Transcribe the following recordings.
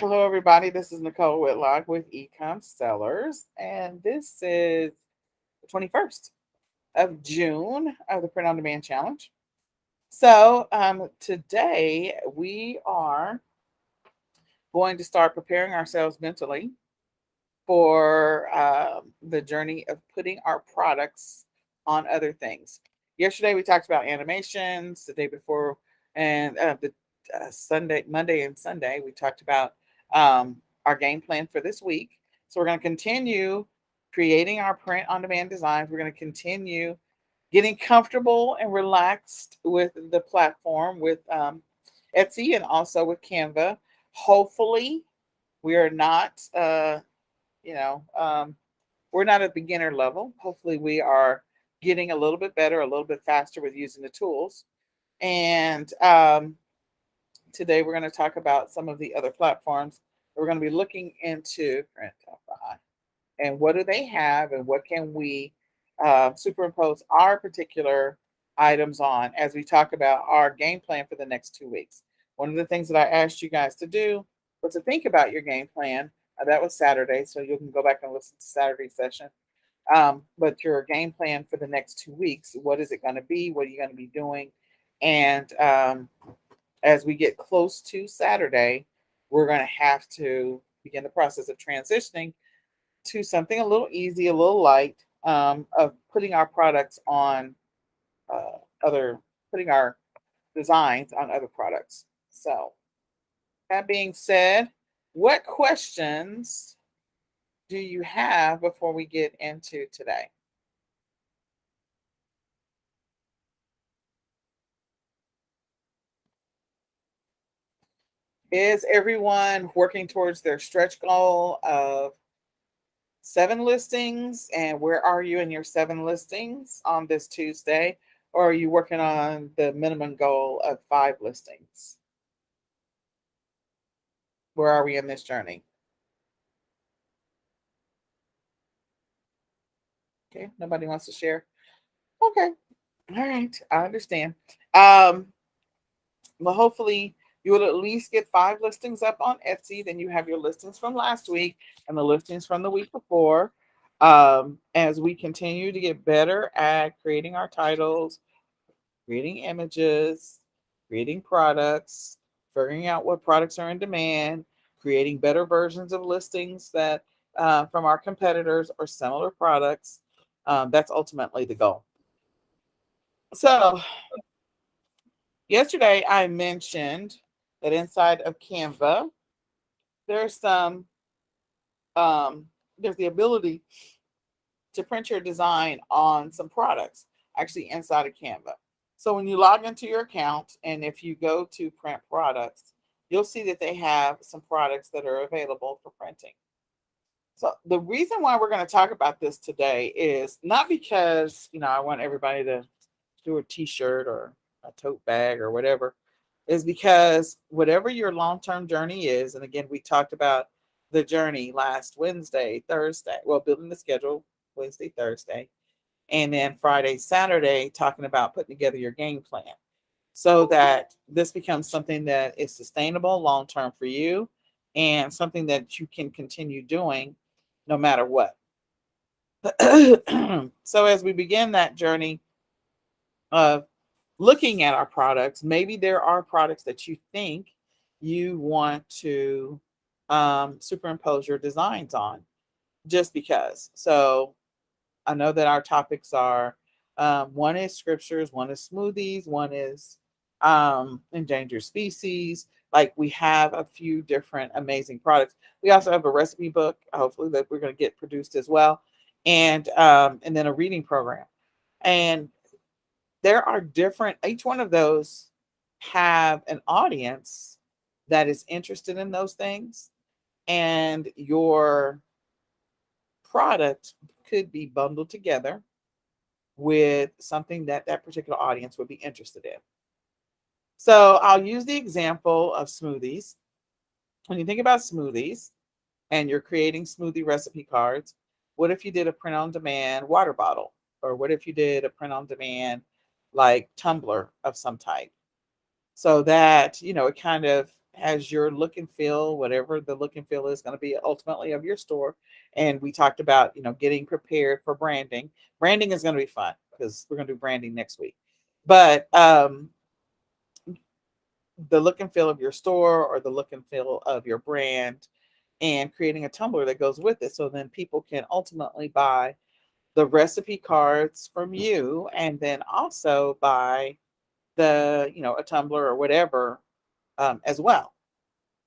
Hello, everybody. This is Nicole Whitlock with eCom Sellers, and this is the 21st of June of the Print on Demand Challenge. So, today we are going to start preparing ourselves mentally for the journey of putting our products on other things. Yesterday, we talked about animations. The day before, and the Sunday, Monday, and Sunday, we talked about our game plan for this week. So, we're going to continue creating our print on demand designs. We're going to continue getting comfortable and relaxed with the platform with Etsy and also with Canva. Hopefully, we are not. You know, we're not at beginner level. Hopefully, we are getting a little bit better, a little bit faster with using the tools. And today, we're going to talk about some of the other platforms. We're going to be looking into Printify and what do they have, and what can we superimpose our particular items on as we talk about our game plan for the next 2 weeks. One of the things that I asked you guys to do was to think about your game plan. That was Saturday, so you can go back and listen to Saturday's session. But your game plan for the next 2 weeks, what is it going to be? What are you going to be doing? And as we get close to Saturday, we're going to have to begin the process of transitioning to something a little easy, a little light, of putting our products on other, putting our designs on other products. So, that being said, what questions do you have before we get into today? Is everyone working towards their stretch goal of 7 listings? And where are you in your 7 listings on this Tuesday? Or are you working on the minimum goal of 5 listings? Where are we in this journey? Okay, nobody wants to share. Okay, all right, I understand. Um, well, hopefully you will at least get 5 listings up on Etsy. Then you have your listings from last week and the listings from the week before. As we continue to get better at creating our titles, creating images, creating products, figuring out what products are in demand, creating better versions of listings that from our competitors or similar products. That's ultimately the goal. So, yesterday I mentioned that inside of Canva, there's some there's the ability to print your design on some products actually inside of Canva. So when you log into your account and if you go to print products, you'll see that they have some products that are available for printing. So the reason why we're going to talk about this today is not because, I want everybody to do a t-shirt or a tote bag or whatever, is because whatever your long-term journey is, and again, we talked about the journey last Wednesday, Thursday, well, building the schedule Wednesday, Thursday, and then Friday, Saturday, talking about putting together your game plan so that this becomes something that is sustainable long-term for you and something that you can continue doing no matter what. So as we begin that journey of looking at our products, maybe there are products that you think you want to superimpose your designs on just because. So I know that our topics are one is scriptures, one is smoothies, one is endangered species. Like we have a few different amazing products. We also have a recipe book, hopefully that we're going to get produced as well, and then a reading program. And there are different. Each one of those have an audience that is interested in those things, and your product could be bundled together with something that that particular audience would be interested in. So I'll use the example of smoothies. When you think about smoothies and you're creating smoothie recipe cards, what if you did a print on demand water bottle? Or what if you did a print on demand like tumbler of some type? So that, it kind of has your look and feel, whatever the look and feel is going to be ultimately of your store. And we talked about, getting prepared for branding. Branding is going to be fun because we're going to do branding next week. But the look and feel of your store or the look and feel of your brand, and creating a tumbler that goes with it. So then people can ultimately buy the recipe cards from you, and then also buy a tumbler or whatever, as well.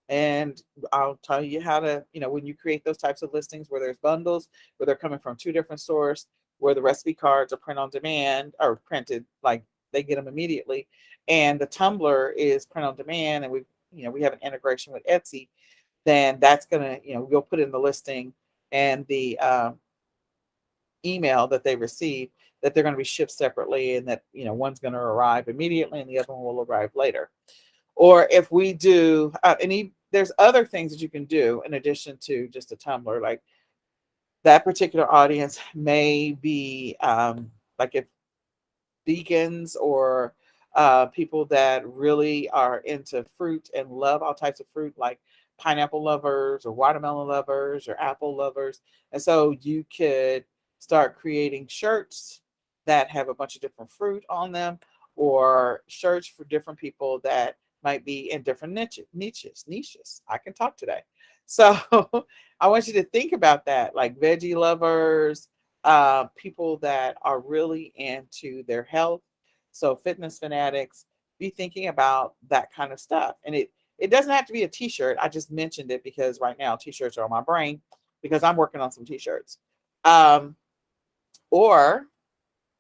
And I'll tell you how to, when you create those types of listings where there's bundles, where they're coming from two different stores, where the recipe cards are print on demand or printed, like they get them immediately. And the tumbler is print on demand. And we have an integration with Etsy. Then that's going to, we'll put in the listing and the email that they receive, that they're going to be shipped separately, and that, one's going to arrive immediately and the other one will arrive later. Or if we do, there's other things that you can do in addition to just a tumbler. Like that particular audience may be, like if vegans or people that really are into fruit and love all types of fruit, like pineapple lovers or watermelon lovers or apple lovers. And so you could start creating shirts that have a bunch of different fruit on them, or shirts for different people that might be in different niches. I can talk today. So I want you to think about that, like veggie lovers, people that are really into their health. So fitness fanatics, be thinking about that kind of stuff. And it doesn't have to be a t-shirt. I just mentioned it because right now t-shirts are on my brain because I'm working on some t-shirts. Or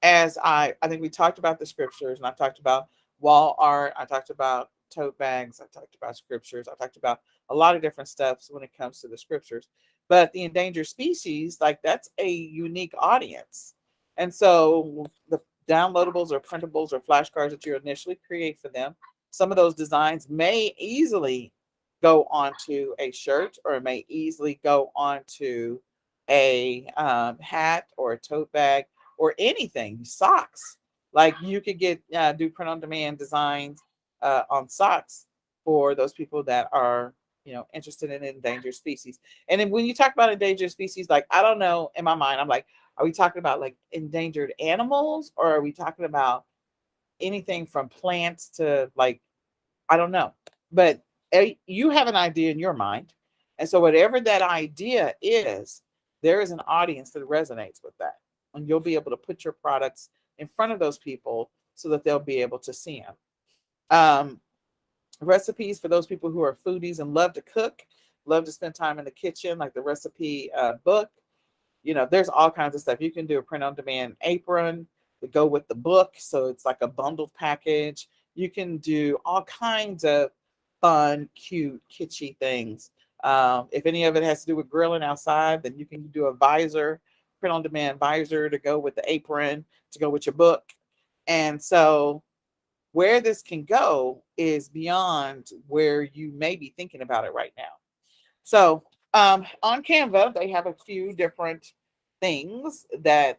as I think we talked about the scriptures, and I talked about wall art, I talked about tote bags, I talked about scriptures, I talked about a lot of different stuff when it comes to the scriptures. But the endangered species, like that's a unique audience. And so the downloadables or printables or flashcards that you initially create for them, some of those designs may easily go onto a shirt, or it may easily go onto a hat or a tote bag or anything, socks. Like you could get do print on demand designs on socks for those people that are interested in endangered species. And then when you talk about endangered species, like I don't know, in my mind I'm like, are we talking about like endangered animals, or are we talking about anything from plants to, like, I don't know. But you have an idea in your mind, and so whatever that idea is, there is an audience that resonates with that, and you'll be able to put your products in front of those people so that they'll be able to see them. Recipes for those people who are foodies and love to cook, love to spend time in the kitchen, like the recipe book. There's all kinds of stuff. You can do a print on demand apron to go with the book, so it's like a bundled package. You can do all kinds of fun, cute, kitschy things. If any of it has to do with grilling outside, then you can do a visor, print on demand visor to go with the apron, to go with your book. And so where this can go is beyond where you may be thinking about it right now. So on Canva, they have a few different things that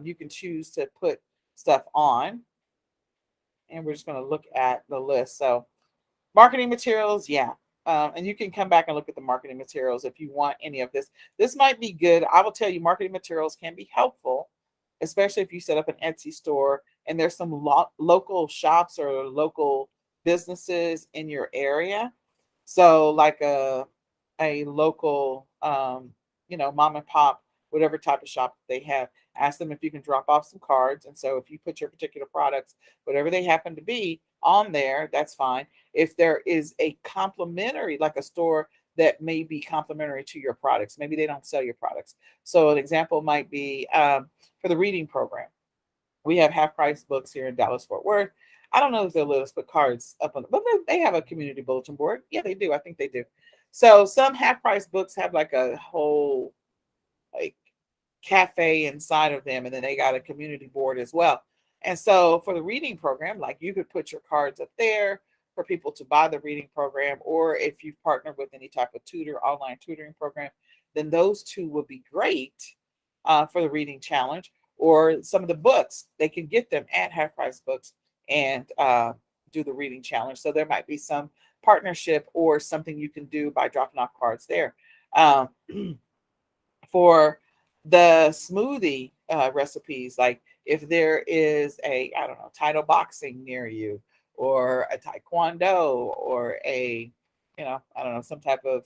you can choose to put stuff on. And we're just going to look at the list. So marketing materials, yeah. And you can come back and look at the marketing materials if you want any of this. This might be good. I will tell you, marketing materials can be helpful, especially if you set up an Etsy store and there's some local shops or local businesses in your area. So like a local, mom and pop, whatever type of shop they have, ask them if you can drop off some cards. And so if you put your particular products, whatever they happen to be, on there, that's fine. If there is a complimentary, like a store that may be complimentary to your products, maybe they don't sell your products. So an example might be for the reading program. We have half price books here in Dallas Fort Worth. I don't know if they'll let us put cards up on, but they have a community bulletin board. Yeah, they do. I think they do. So some half price books have like a whole like cafe inside of them, and then they got a community board as well. And so for the reading program, like you could put your cards up there for people to buy the reading program, or if you've partnered with any type of online tutoring program, then those two would be great for the reading challenge. Or some of the books, they can get them at half price books and do the reading challenge. So there might be some partnership or something you can do by dropping off cards there. Um, for the smoothie recipes, like if there is a, I don't know, title boxing near you, or a taekwondo, or a, I don't know, some type of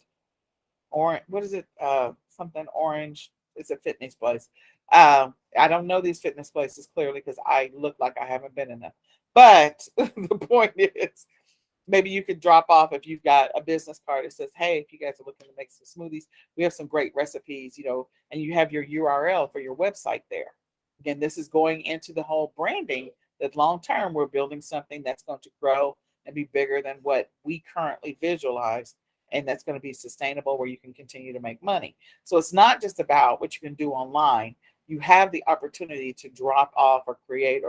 orange, what is it? Something orange. It's a fitness place. I don't know these fitness places clearly because I look like I haven't been in them. But the point is, maybe you could drop off if you've got a business card that says, hey, if you guys are looking to make some smoothies, we have some great recipes, and you have your URL for your website there. Again, this is going into the whole branding that long term we're building something that's going to grow and be bigger than what we currently visualize, and that's going to be sustainable where you can continue to make money. So it's not just about what you can do online. You have the opportunity to drop off or create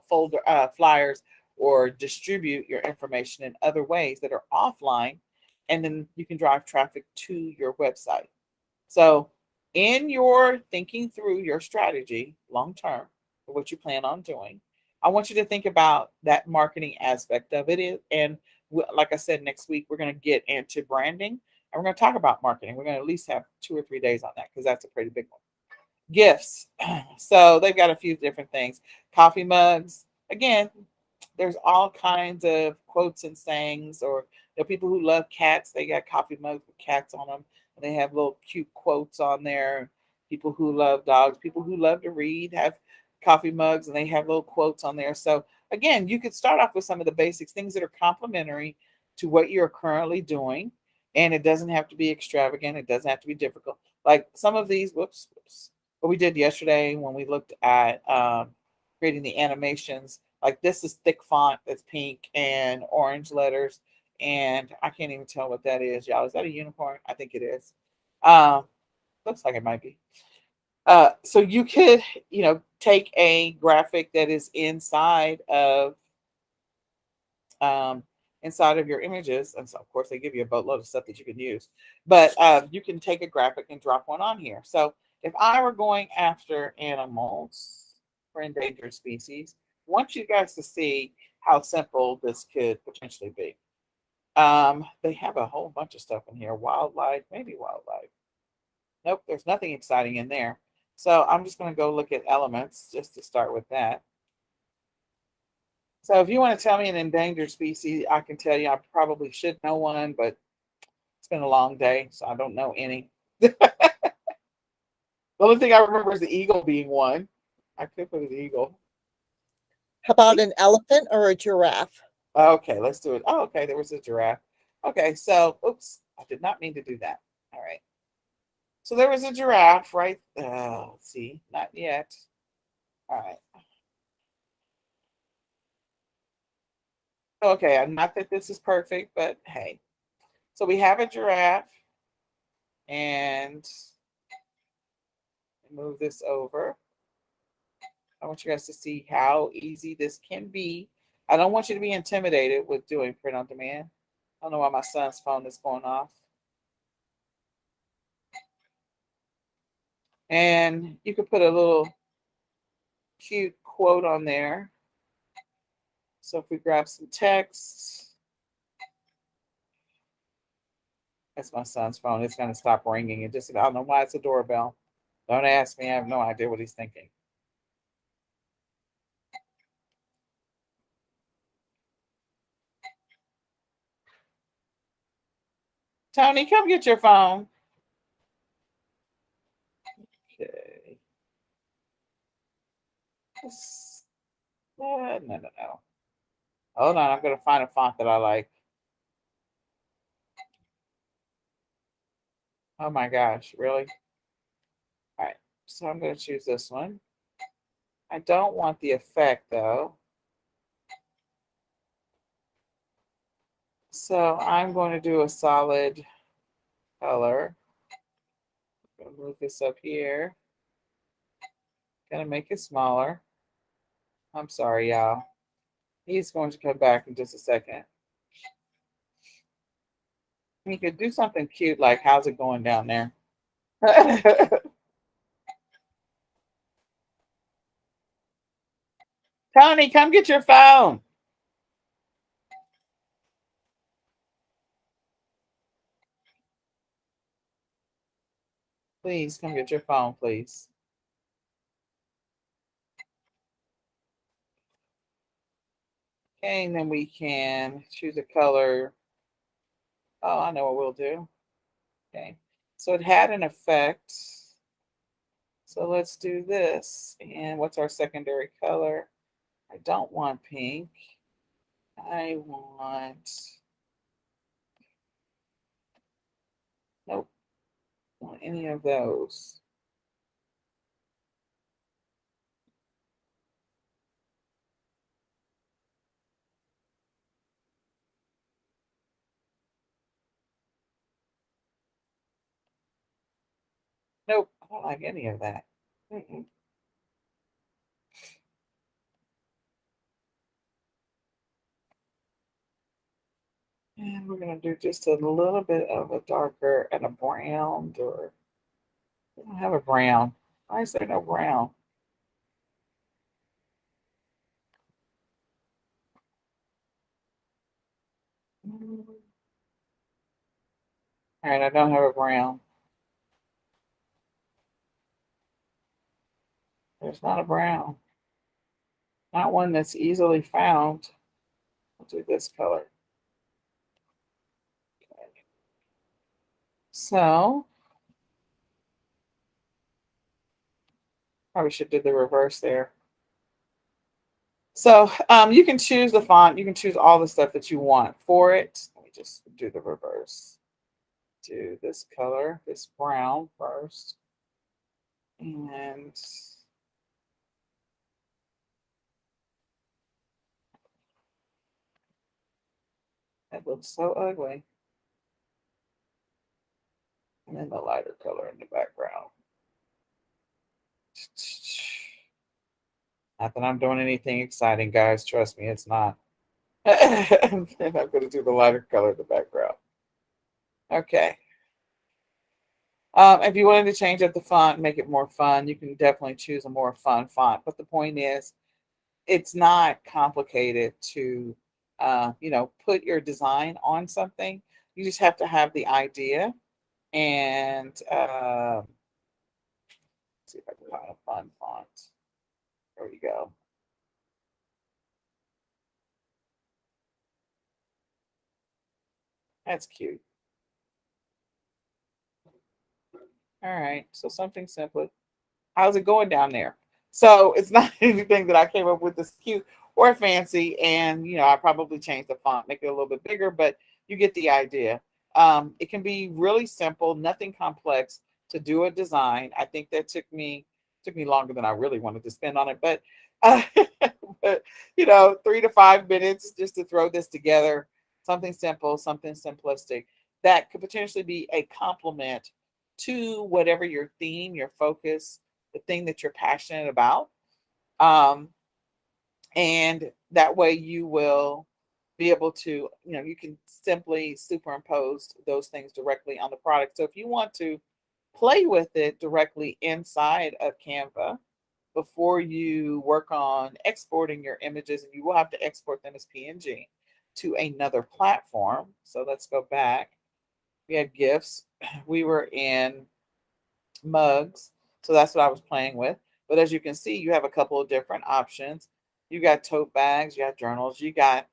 folder flyers or distribute your information in other ways that are offline, and then you can drive traffic to your website. So in your thinking through your strategy long term for what you plan on doing, I want you to think about that marketing aspect of it. And like I said, next week we're going to get into branding, and we're going to talk about marketing. We're going to at least have 2 or 3 days on that because that's a pretty big one. Gifts. So they've got a few different things. Coffee mugs. Again, there's all kinds of quotes and sayings, or people who love cats, they got coffee mugs with cats on them, and they have little cute quotes on there. People who love dogs, people who love to read have coffee mugs, and they have little quotes on there. So again, you could start off with some of the basics, things that are complementary to what you're currently doing, and it doesn't have to be extravagant. It doesn't have to be difficult. Like some of these, whoops, what we did yesterday when we looked at creating the animations, like this is thick font that's pink and orange letters, and I can't even tell what that is, y'all. Is that a unicorn? I think it is. Looks like it might be. So you could, take a graphic that is um, inside of your images, and so of course they give you a boatload of stuff that you can use. But you can take a graphic and drop one on here. So if I were going after animals for endangered species, I want you guys to see how simple this could potentially be. They have a whole bunch of stuff in here. Wildlife, maybe wildlife. Nope, there's nothing exciting in there. So I'm just going to go look at elements just to start with that. So if you want to tell me an endangered species, I can tell you I probably should know one, but it's been a long day, so I don't know any. The only thing I remember is the eagle being one. I could put an eagle. How about an elephant or a giraffe? Okay, let's do it. Oh, okay, there was a giraffe. Okay, so, oops, I did not mean to do that. All right. So there was a giraffe, right? Let's see, not yet. All right. Okay, not that this is perfect, but hey. So we have a giraffe, and move this over. I want you guys to see how easy this can be. I don't want you to be intimidated with doing print on demand. I don't know why my son's phone is going off. And you could put a little cute quote on there. So if we grab some text, that's my son's phone. It's going to stop ringing. I don't know why it's a doorbell. Don't ask me. I have no idea what he's thinking. Tony, come get your phone. Okay. No. Hold on. I'm going to find a font that I like. Oh my gosh, really? All right, so I'm going to choose this one. I don't want the effect though. So I'm going to do a solid color. I'm going to move this up here. Going to make it smaller. I'm sorry, y'all. He's going to come back in just a second. He could do something cute like, how's it going down there? Tony, come get your phone. Please come get your phone, please. Okay, and then we can choose a color. Oh, I know what we'll do. Okay, so it had an effect. So let's do this. And what's our secondary color? I don't want pink. I want, nope, don't want any of those. Nope, I don't like any of that. Mm-mm. And we're going to do just a little bit of a darker and a brown, or we don't have a brown. Why is there no brown? All right, I don't have a brown. There's not a brown. Not one that's easily found. I'll do this color. So, probably should do the reverse there. So, you can choose the font. You can choose all the stuff that you want for it. Let me just do the reverse. Do this color, this brown first. And that looks so ugly. And then the lighter color in the background. Not that I'm doing anything exciting, guys. Trust me, it's not. And I'm going to do the lighter color in the background. Okay. If you wanted to change up the font, make it more fun, you can definitely choose a more fun font. But the point is, it's not complicated to, put your design on something. You just have to have the idea. And see if I can find a fun font. There we go. That's cute. All right. So something simple. How's it going down there? So it's not anything that I came up with that's cute or fancy. And, I probably changed the font, make it a little bit bigger, but you get the idea. It can be really simple, nothing complex to do a design. I think that took me longer than I really wanted to spend on it, but, uh, but 3 to 5 minutes just to throw this together. Something simple, something simplistic that could potentially be a complement to whatever your theme, your focus, the thing that you're passionate about. Um, and that way you will be able to, you can simply superimpose those things directly on the product. So if you want to play with it directly inside of Canva before you work on exporting your images, and you will have to export them as PNG to another platform. So let's go back. We had gifts. We were in mugs. So that's what I was playing with. But as you can see, you have a couple of different options. You got tote bags, you got journals, you got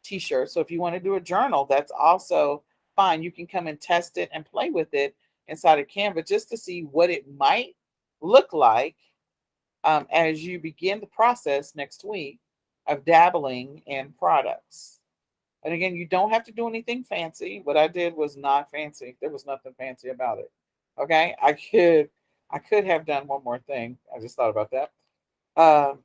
t-shirts. So if you want to do a journal, that's also fine. You can come and test it and play with it inside of Canva just to see what it might look like as you begin the process next week of dabbling in products. And again, you don't have to do anything fancy. What I did was not fancy. There was nothing fancy about it. Okay, I could have done one more thing. I just thought about that. Um,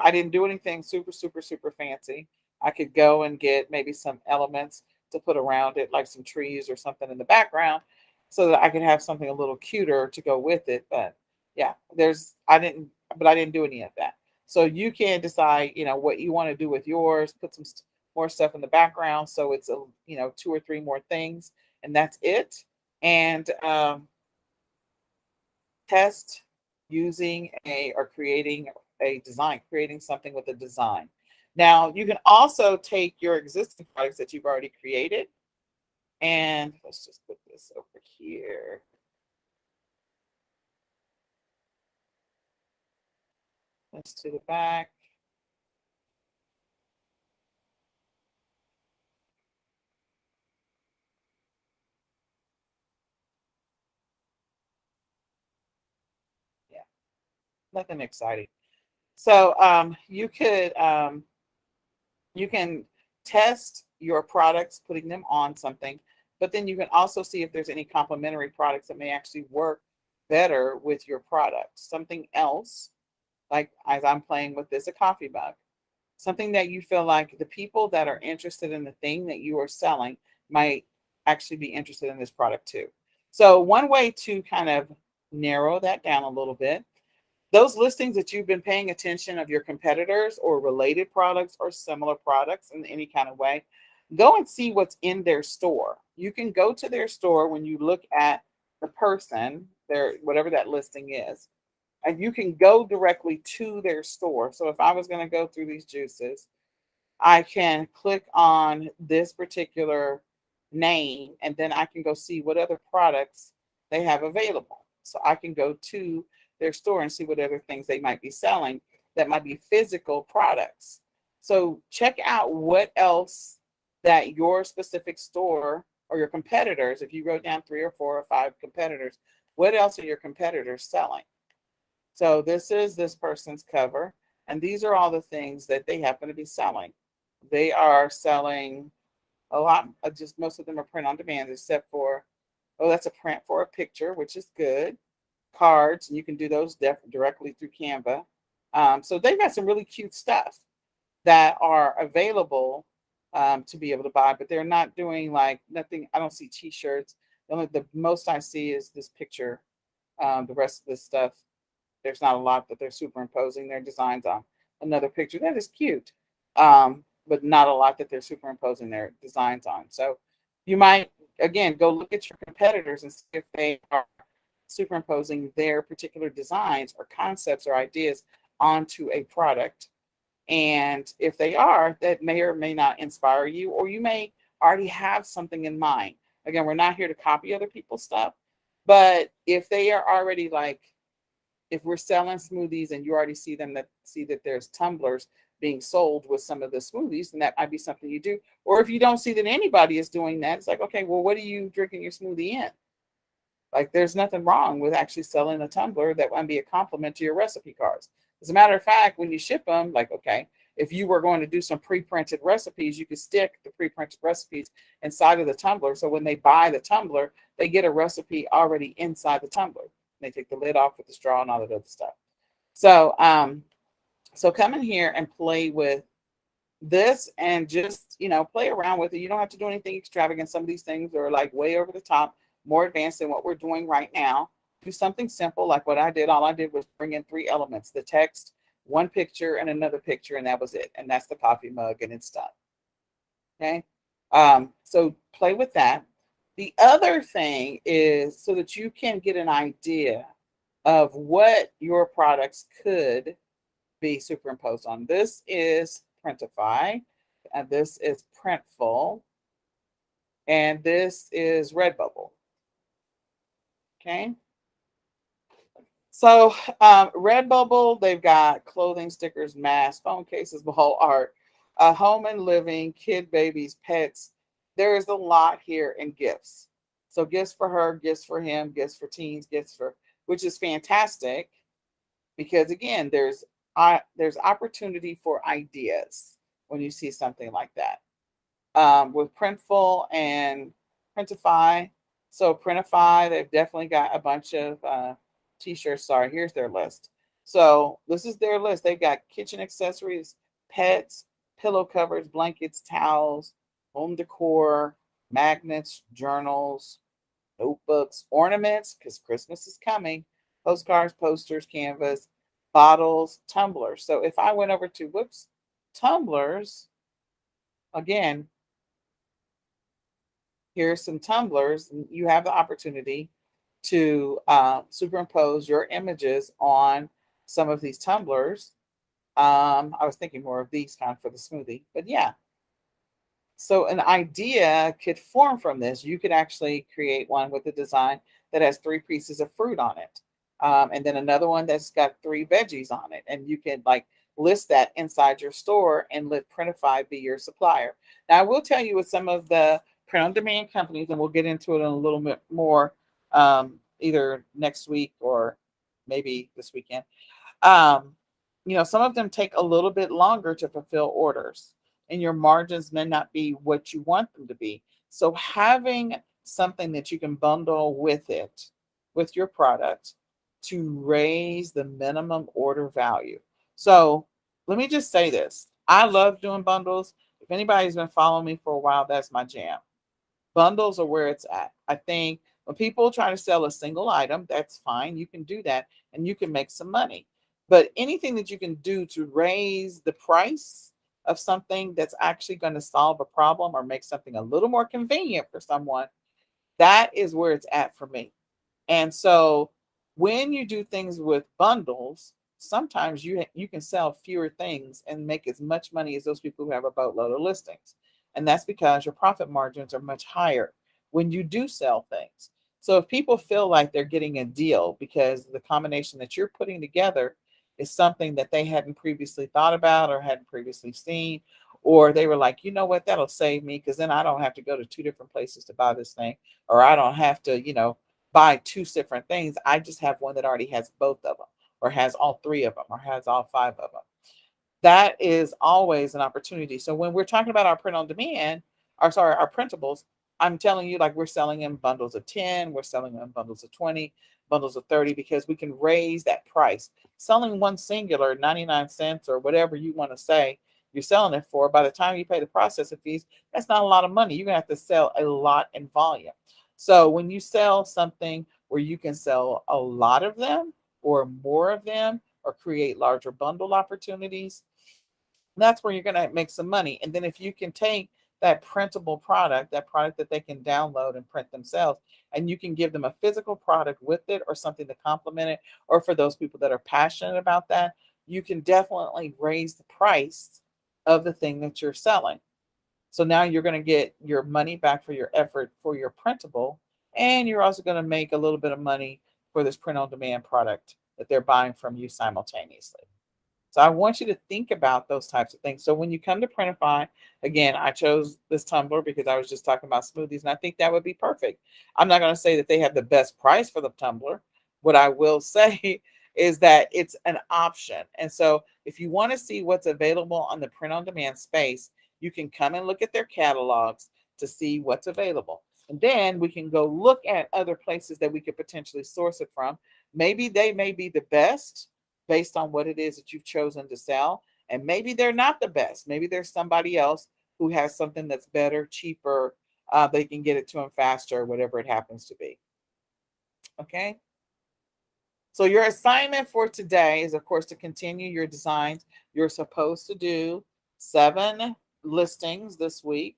I didn't do anything super, super, super fancy. I could go and get maybe some elements to put around it, like some trees or something in the background, so that I could have something a little cuter to go with it. But yeah, I didn't do any of that. So you can decide, what you want to do with yours. Put some more stuff in the background, so it's two or three more things, and that's it. And test using or creating a design, creating something with a design. Now, you can also take your existing products that you've already created, and let's just put this over here. Let's to the back. Yeah, nothing exciting. So you can test your products, putting them on something, but then you can also see if there's any complementary products that may actually work better with your product. Something else, like as I'm playing with this, a coffee mug, something that you feel like the people that are interested in the thing that you are selling might actually be interested in this product too. So one way to kind of narrow that down a little bit, those listings that you've been paying attention of your competitors or related products or similar products in any kind of way, go and see what's in their store. You can go to their store when you look at the person, their whatever that listing is, and you can go directly to their store. So if I was going to go through these juices, I can click on this particular name and then I can go see what other products they have available. So I can go to their store and see what other things they might be selling that might be physical products. So check out what else that your specific store or your competitors, if you wrote down 3 or 4 or 5 competitors, what else are your competitors selling? So this is this person's cover, and these are all the things that they happen to be selling. They are selling a lot, just most of them are print on demand, except for, oh, that's a print for a picture, which is good. Cards, and you can do those directly through Canva. So they've got some really cute stuff that are available to be able to buy, but they're not doing like nothing. I don't see T-shirts. The most I see is this picture. The rest of this stuff, there's not a lot that they're superimposing their designs on. Another picture that is cute, but not a lot that they're superimposing their designs on. So you might, again, go look at your competitors and see if they are superimposing their particular designs or concepts or ideas onto a product. And if they are, that may or may not inspire you, or you may already have something in mind. Again, we're not here to copy other people's stuff, but if they are already like, if we're selling smoothies and you already see that there's tumblers being sold with some of the smoothies, then that might be something you do. Or if you don't see that anybody is doing that, it's like, okay, well, what are you drinking your smoothie in? Like, there's nothing wrong with actually selling a tumbler that might be a complement to your recipe cards. As a matter of fact, when you ship them, like, okay, if you were going to do some pre-printed recipes, you could stick the pre-printed recipes inside of the tumbler. So when they buy the tumbler, they get a recipe already inside the tumbler. They take the lid off with the straw and all that other stuff. So, so come in here and play with this and just, play around with it. You don't have to do anything extravagant. Some of these things are like way over the top, more advanced than what we're doing right now. Do something simple like what I did. All I did was bring in 3 elements: the text, one picture, and another picture, and that was it. And that's the coffee mug, and it's done. Okay. So play with that. The other thing is so that you can get an idea of what your products could be superimposed on. This is Printify, and this is Printful, and this is Redbubble. Okay. So Redbubble, they've got clothing, stickers, masks, phone cases, wall art, home and living, kid, babies, pets. There is a lot here in gifts. So gifts for her, gifts for him, gifts for teens, gifts for, which is fantastic because again, there's opportunity for ideas when you see something like that. With Printful and Printify. So Printify, they've definitely got a bunch of t-shirts. Sorry, here's their list. So this is their list. They've got kitchen accessories, pets, pillow covers, blankets, towels, home decor, magnets, journals, notebooks, ornaments, because Christmas is coming, postcards, posters, canvas, bottles, tumblers. So if I went over to, tumblers, again, here's some tumblers. You have the opportunity to superimpose your images on some of these tumblers. I was thinking more of these kind for the smoothie, but yeah. So an idea could form from this. You could actually create one with a design that has 3 pieces of fruit on it. And then another one that's got 3 veggies on it, and you can like list that inside your store and let Printify be your supplier. Now, I will tell you with some of the print-on-demand companies, and we'll get into it in a little bit more either next week or maybe this weekend. Um, some of them take a little bit longer to fulfill orders, and your margins may not be what you want them to be. So having something that you can bundle with it, with your product, to raise the minimum order value. So let me just say this. I love doing bundles. If anybody's been following me for a while, that's my jam. Bundles are where it's at. I think when people try to sell a single item, that's fine. You can do that and you can make some money. But anything that you can do to raise the price of something that's actually going to solve a problem or make something a little more convenient for someone, that is where it's at for me. And so when you do things with bundles, sometimes you can sell fewer things and make as much money as those people who have a boatload of listings. And that's because your profit margins are much higher when you do sell things. So if people feel like they're getting a deal because the combination that you're putting together is something that they hadn't previously thought about or hadn't previously seen, or they were like, you know what, that'll save me because then I don't have to go to 2 different places to buy this thing, or I don't have to, buy 2 different things. I just have one that already has both of them, or has all 3 of them, or has all 5 of them. That is always an opportunity. So when we're talking about our print on demand, our printables, I'm telling you, like we're selling in bundles of 10, we're selling in bundles of 20, bundles of 30, because we can raise that price. Selling one singular 99 cents or whatever you want to say you're selling it for, by the time you pay the processing fees, that's not a lot of money. You're going to have to sell a lot in volume. So when you sell something where you can sell a lot of them or more of them or create larger bundle opportunities, that's where you're going to make some money. And then if you can take that printable product, that product that they can download and print themselves, and you can give them a physical product with it or something to complement it, or for those people that are passionate about that, you can definitely raise the price of the thing that you're selling. So now you're going to get your money back for your effort for your printable, and you're also going to make a little bit of money for this print on demand product that they're buying from you simultaneously. So I want you to think about those types of things. So when you come to Printify, again, I chose this tumbler because I was just talking about smoothies, and I think that would be perfect. I'm not going to say that they have the best price for the tumbler. What I will say is that it's an option. And so if you want to see what's available on the print on demand space, you can come and look at their catalogs to see what's available. And then we can go look at other places that we could potentially source it from. Maybe they may be the best based on what it is that you've chosen to sell. And maybe they're not the best. Maybe there's somebody else who has something that's better, cheaper. They can get it to them faster, whatever it happens to be. Okay. So your assignment for today is, of course, to continue your designs. You're supposed to do 7 listings this week.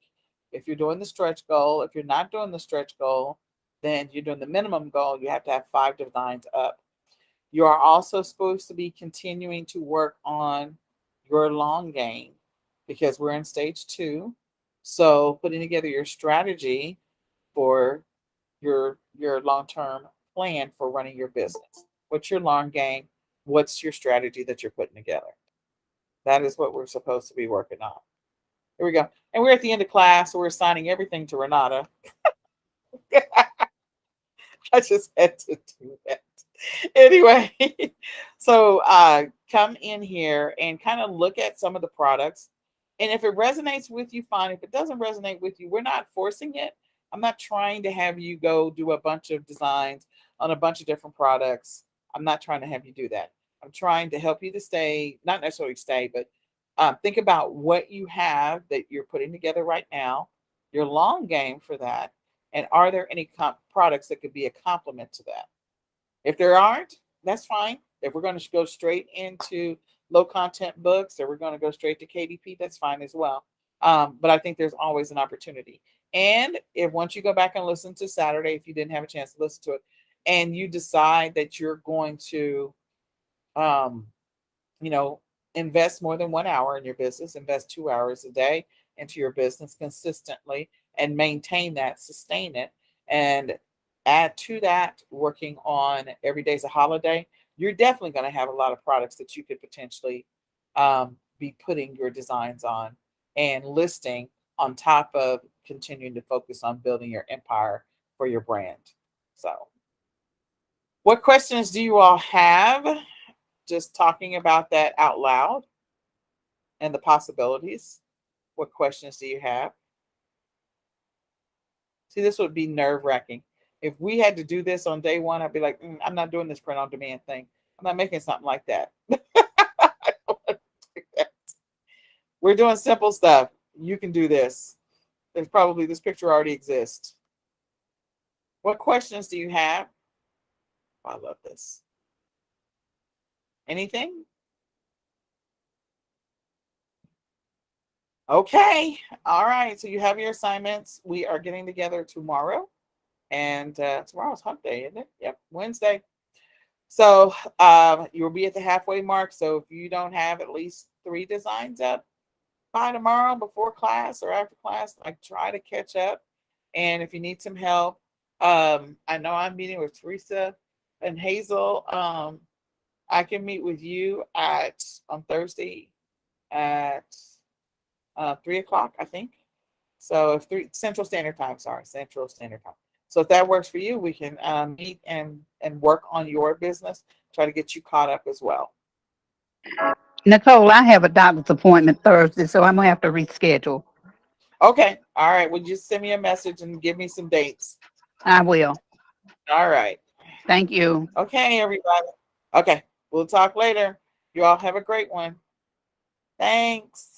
If you're doing the stretch goal, if you're not doing the stretch goal, then you're doing the minimum goal. You have to have 5 designs up. You are also supposed to be continuing to work on your long game because we're in stage 2. So putting together your strategy for your long-term plan for running your business. What's your long game? What's your strategy that you're putting together? That is what we're supposed to be working on. Here we go. And we're at the end of class, so we're assigning everything to Renata. I just had to do that. Anyway, so come in here and kind of look at some of the products. And if it resonates with you, fine. If it doesn't resonate with you, we're not forcing it. I'm not trying to have you go do a bunch of designs on a bunch of different products. I'm not trying to have you do that. I'm trying to help you to stay, not necessarily stay, but think about what you have that you're putting together right now, your long game for that, and are there any products that could be a complement to that? If there aren't, that's fine. If we're going to go straight into low content books or we're going to go straight to KDP, that's fine as well. But I think there's always an opportunity. And if once you go back and listen to Saturday, if you didn't have a chance to listen to it, and you decide that you're going to, um, you know, invest more than 1 hour in your business, invest 2 hours a day into your business consistently and maintain that, sustain it. And add to that, working on every day's a holiday, you're definitely going to have a lot of products that you could potentially be putting your designs on and listing on top of continuing to focus on building your empire for your brand. So, what questions do you all have? Just talking about that out loud and the possibilities. What questions do you have? See, this would be nerve wracking. If we had to do this on day one, I'd be like, I'm not doing this print on demand thing. I'm not making something like that. I don't want to do that. We're doing simple stuff. You can do this. There's probably this picture already exists. What questions do you have? Oh, I love this. Anything? Okay. All right. So you have your assignments. We are getting together tomorrow. And tomorrow's hump day, isn't it? Yep, Wednesday. So you'll be at the halfway mark. So if you don't have at least 3 designs up by tomorrow before class or after class, like try to catch up. And if you need some help, I know I'm meeting with Teresa and Hazel. I can meet with you on Thursday at 3 o'clock, I think. So if 3 Central Standard Time, sorry, Central Standard Time. So if that works for you, we can meet and work on your business, try to get you caught up as well. Nicole, I have a doctor's appointment Thursday, so I'm gonna have to reschedule. Okay. All right. Well, just send me a message and give me some dates. I will. All right. Thank you. Okay, everybody. Okay. We'll talk later. You all have a great one. Thanks.